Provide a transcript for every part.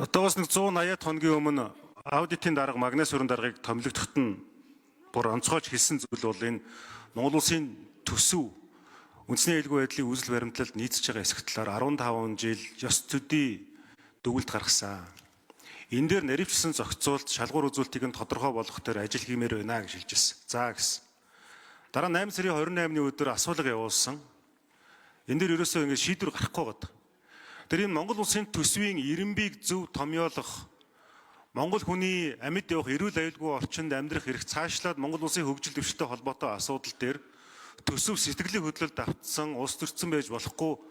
Одоогоос нэг 180 хоногийн өмнө аудитын дарга магнес өрн даргаыг томилогдоход нь бүр онцгойж хэлсэн зүйл бол энэ Монгол улсын төсөв үндэсний аюулгүй байдлын үүсэл баримтлалд нийцэж байгаа хэсэг талаар 15 жил ёс төдий дүгнэлт гаргасан. Энэ дээр наривчсан зохицуулт шалгуур үзүүлэлтийг нь тодорхой болгох дээр ажил хиймээр байна гэж хэлжсэн. За гэсэн. Дараа 8 сарын 28-ны өдөр асуулга явуулсан. Энэ дээр ерөөсөө ингэ шийдвэр гарахгүй гад. Тэр энэ Монгол улсын төсвийн ирэмбийг зөв томьёолох, Монгол хүний амьд явах эрүүл аюулгүй орчинд амьдрах эрх цаашлаад Монгол улсын хөгжил дэвшилтэй холбоотой асуудал дээр төсөв сэтгэлийн хөдлөлд автсан улс төрсөн байж болохгүй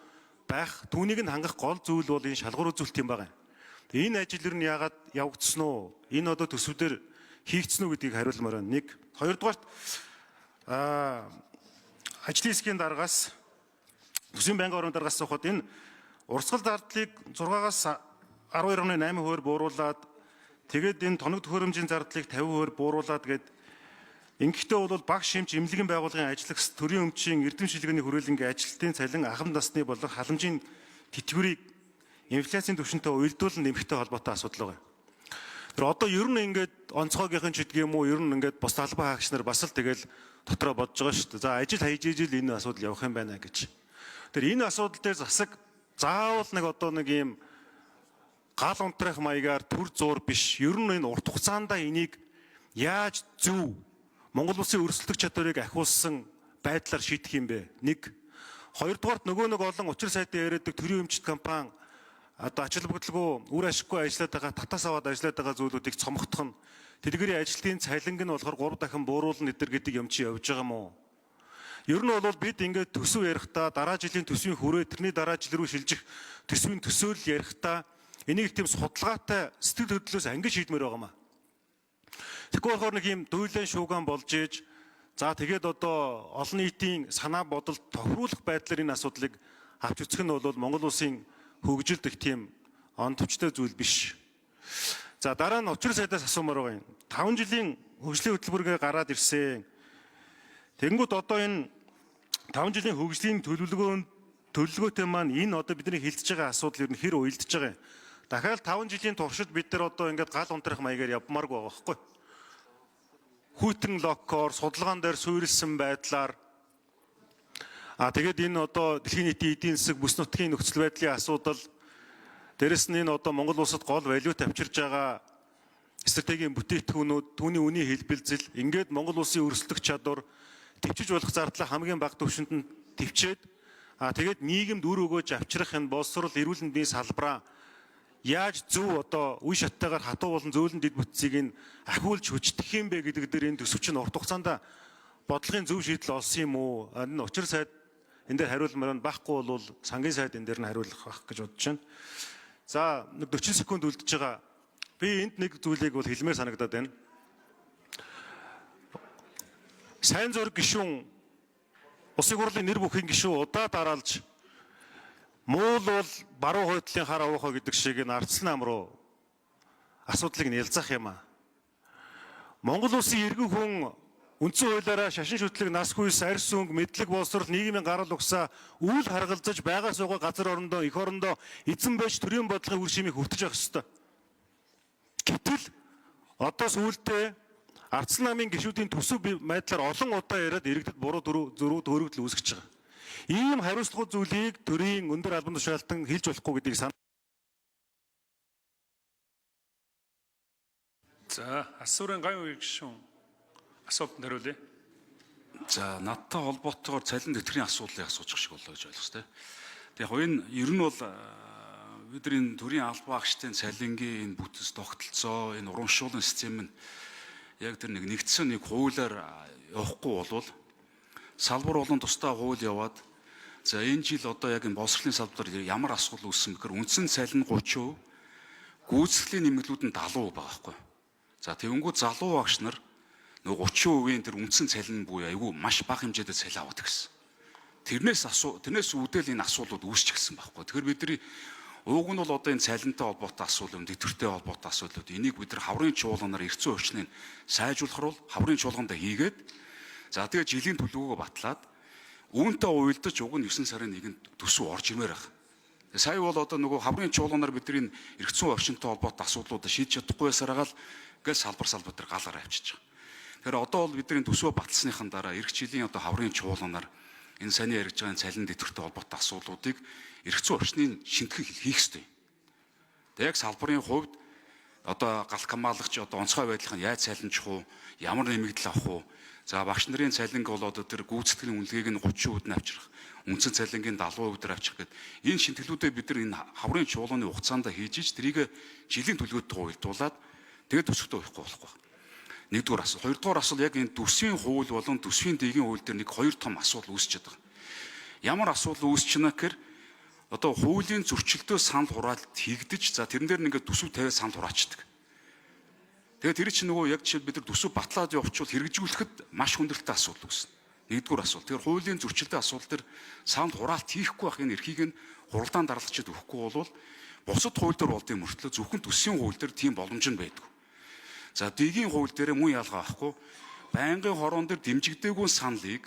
байх. Түүнийг нь хангах гол зүйл бол энэ шалгуур үзүүлэлт юм байна. Энэ ажил нь яагаад явагдсан уу? Энэ одоо төсвүүдээр хийгдсэн үү гэдгийг хариулмаар байна. Нэг, хоёрдугаарт ажлын хэсгийн даргаас төсвийн байнгын орон даргаас сухад энэ урсгал зардлыг 6-аас 12.8% бууруулад тэгээд энэ тоног төхөөрөмжийн зардлыг 50% бууруулад гээд ингэхдээ бол баг шимж эмнэлгийн байгууллагын ажиллагч төрийн өмчийн эрдэм шилгэний хүрээлэнгийн ажилтны цалин ахмад насны болон халамжийн тэтгэврийг инфляцийн түвшинтэй уялдуулан нэмэхтэй холбоотой асуудал байна. Тэр одоо ер нь ингээд онцгойгийнхэн ч гэдэг юм уу, ер нь ингээд бос албан хаагч нар бас л тэгэл дотроо бодож байгаа шүү дээ. За ажил хайж ижил энэ асуудал явах юм байна гэж. Тэр энэ асуудал дээр засаг заавал нэг одоо нэг юм гал унтрах маягаар төр зуур биш. Ер нь энэ урт хугацаанд энийг яаж зөв Монгол улсын өрсөлдөх чадварыг ахиулсан байдлаар шийдэх юм бэ? Нэг. Хоёрдугаарт нөгөө нэг олон учир сайдын яриадаг төрийн өмчт компани одоо ач холбогдолгүй үр ашиггүй ажиллаад байгаа, татаас аваад ажиллаад байгаа зүйлүүдийг цомгох нь тэдгэрийн ажилтны цалинг нь болохоор 3 дахин бууруулна гэдэг юм чи явж байгаа юм уу? Ер нь бол бид ингээд төсөв ярихдаа дараа жилийн төсвийн хүрээ тэрний дараа жил рүү шилжих төсвийн төсөөлөл ярихдаа энийг тийм судалгаатай сэтгэл хөдлөлөөс ангиж шийдмээр байгаа юм. Тэгэхгүй болохоор нэг юм дуйлан шууган болж ээж за тэгээд одоо олон нийтийн санаа бодолд тохируулах байдлаар энэ асуудлыг авч үзэх нь бол Монгол улсын хөгжилд их тийм он төвчтэй зүйл биш. За дараа нь учир сайдаас асуумаар байгаа юм. 5 жилийн хөгжлийн хөтөлбөрөөр гараад ирсэн. Тэнгүүд одоо энэ 5 жилийн хөгжлийн төлөвлөгөөтэй маань энэ одоо бидний хилцэж байгаа асуудал ер нь хэр уялдж байгаа юм. Дахиад 5 жилийн туршид бид нар одоо ингээд гал унтрах маягаар явмааргүй байгаа байхгүй. Хүйтэн локкоор судалгаан дээр суурилсан байдлаар тэгээд энэ одоо дэлхийн нийтийн эдийн засаг бүс нутгийн нөхцөл байдлын асуудал дээрэс нь энэ одоо Монгол улсад гол валют авчирж байгаа стратегийн бүтээгдэхүүнүүд түүний үнийн хэлбэлзэл ингээд Монгол улсын өрсөлдөх чадвар төвчж болох зардлаа хамгийн бага түвшинд нь төвчээд тэгээд нийгэмд үр өгөөж авчрах энэ боловсрол эрүүл мэндийн салбараа яаж зөв одоо үе шаттайгаар хатуу болон зөөлөн дэд бүтцийг нь ахиулж хүчдэх юм бэ гэдэг дээр энэ төсөв чинь урт хугацаанд бодлогын зөв шийдэл олсон юм уу? Энэ учир сайд энэ дээр хариулмаар байхгүй бол сангийн сайд энэ дээр нь хариулах байх гэж бодож байна. За нэг 40 секунд үлдэж байгаа. Би энд нэг зүйлийг бол хэлмээр санагдаад байна. Сайн зураг гишүүн Улсын хурлын нэр бүхийн гишүүн удаа дараалж муул бол баруун хойдлын хар авахаа гэдэг шиг энэ ардсан ам руу асуудлыг нялзах юм аа. Монгол улсын иргэн хүн үндсэн хуулиараа шашин шүтлэг, нас хүйс, арьс өнгө, мэдлэг боловсрол, нийгмийн гарал угсаа үйл харгалзаж байгаа суугаа газар орондоо, эх орондоо эзэн байж төрийн бодлогын үр шимийг хүртэж явах ёстой. Гэтэл одоо сүүлдээ ардсан намын гишүүдийн төсөв байдлаар олон удаа яриад иргэдэд буруу төрөгдөл үүсгэж байгаа. Ийм хариуцлага зүйлийг төрийн өндөр албан тушаалтан хэлж болохгүй гэдгийг санаа. За, асуурын ган үеийн гишүүн асуултанд хариулъя. За, надтай холбоотойгоор цалин тэтгэврийн асуудлыг асууж шиг болоо гэж ойлгох тийм. Яг энэ ер нь бол бидний төрийн албан хаагчдын цалингийн энэ бүтэц тогтолцоо, энэ урамшууллын систем нь яг тэр нэгдсэн нэг хуулиар явахгүй болвол салбар болон тусдаа хууль яваад за энэ жил одоо яг энэ боловсролын салбараар ямар асуудал үүссэн гэхээр үндсэн цалин 30%, гүйцэтгэлийн нэмэлтүүд нь 70% байгаа байхгүй. За тэгэнгүүт залуу багш нар нөгөө 30%-ийн тэр үндсэн цалин буюу айгүй маш бага хэмжээтэй цалин аваад гэсэн. Тэрнээс үүдэл энэ асуудлууд үүсчихсэн байхгүй. Тэгэхээр бидний уг нь бол одоо энэ цалинтай холбоотой асуудал, тэтгэвртэй холбоотой асуудлууд энийг бид нар хаврын чуулганаар эргэцэн орчныг сайжруулахар бол хаврын чуулгандаа хийгээд за тэгээ жилийн төлөвлөгөөгөө батлаад үүнтэй уялдаж уг нь 9 сарын 1-нд төсөв орж ирмээр байна. Сая бол одоо нөгөө хаврын чуулганаар бидний эрх зүйн орчинтой холбоотой асуудлуудаа шийдэж чадахгүй байсараа л гал салбар дээр галаар авчиж байгаа. Тэгэхээр одоо бол бидний төсвөө баталсныхан дараа эх жилийн одоо хаврын чуулганаар энэ саний ярьж байгаа цалин дэвтэртэй холбоотой асуудлуудыг эрх зүйн орчны шинтгэл хийх ёстой. Яг салбарын хувьд одоо галт хамгаалагч одоо онцгой байдлын яаж цалинжих уу, ямар нэмэгдэл авах уу. За багш нарын цалинг бол одоо тэр гүйцэтгэлийн үнэлгээг нь 30% нь авчрах, үндсэн цалингийн 70% авчрах гэдэг энэ шинтгэлүүдээ бид нар энэ хаврын чуулганы хугацаанд хийж ич тэрийг жилийн төлгөөд хуйлдуулаад тэгээд төсөвтөө өгөхгүй болохгүй. Нэгдүгээр асуулт. Хоёрдугаар асуулт яг энэ төсвийн хууль болон төсвийн дэгийн хууль дээр нэг хоёр том асуудал үүсчихэд байгаа. Ямар асуудал үүсч байна гэхээр одоо хуулийн зөрчилдөө санал хураалт хийгдэж за тэрэн дээр ингээд төсөв тавиад санал хураачдаг. Тэгээд тэр чинь нөгөө яг жишээ бид нар төсөв батлаад явуучвал хэрэгжүүлэхэд маш хүндрэлтэй асуудал үүснэ. Нэгдүгээр асуулт. Тэгэхээр хуулийн зөрчилдөө асуудал дээр санал хураалт хийхгүй байх энэ эрхийг нь хуралдаан даргалагчид өгөхгүй бол бусад хууль дээр болдгийн мөртлөө зөвхөн төсвийн хууль дээр тийм боломж нь байдаг. За дэгийн хууль дээр мөн ялгаа авахгүй байнгын хорон дээр дэмжигдээгүй саналыг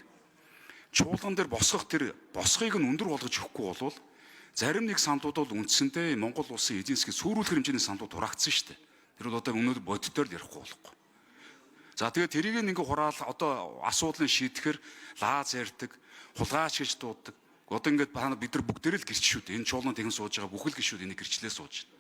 чуулган дээр босгох тэр босгыг нь өндөр болгож өгөхгүй бол зарим нэг саналууд бол үндсэндээ Монгол улсын эдийн засгийг сүрүүлэх хэмжээний саналууд хураагдсан шүү дээ. Тэр бол одоо өнөөдөр бодитоор л ярихгүй болохгүй. За тэгээд тэрийг нэг хураал одоо асуудлыг шийдэхээр лааз ярьдаг, хулгайч гэж дууддаг. Одоо ингээд бид нар бүгдээрээ л гэрч шүү дээ. Энэ чуулган тэгэн сууж байгаа бүхэл гişүүд энийг гэрчлээ сууж байна.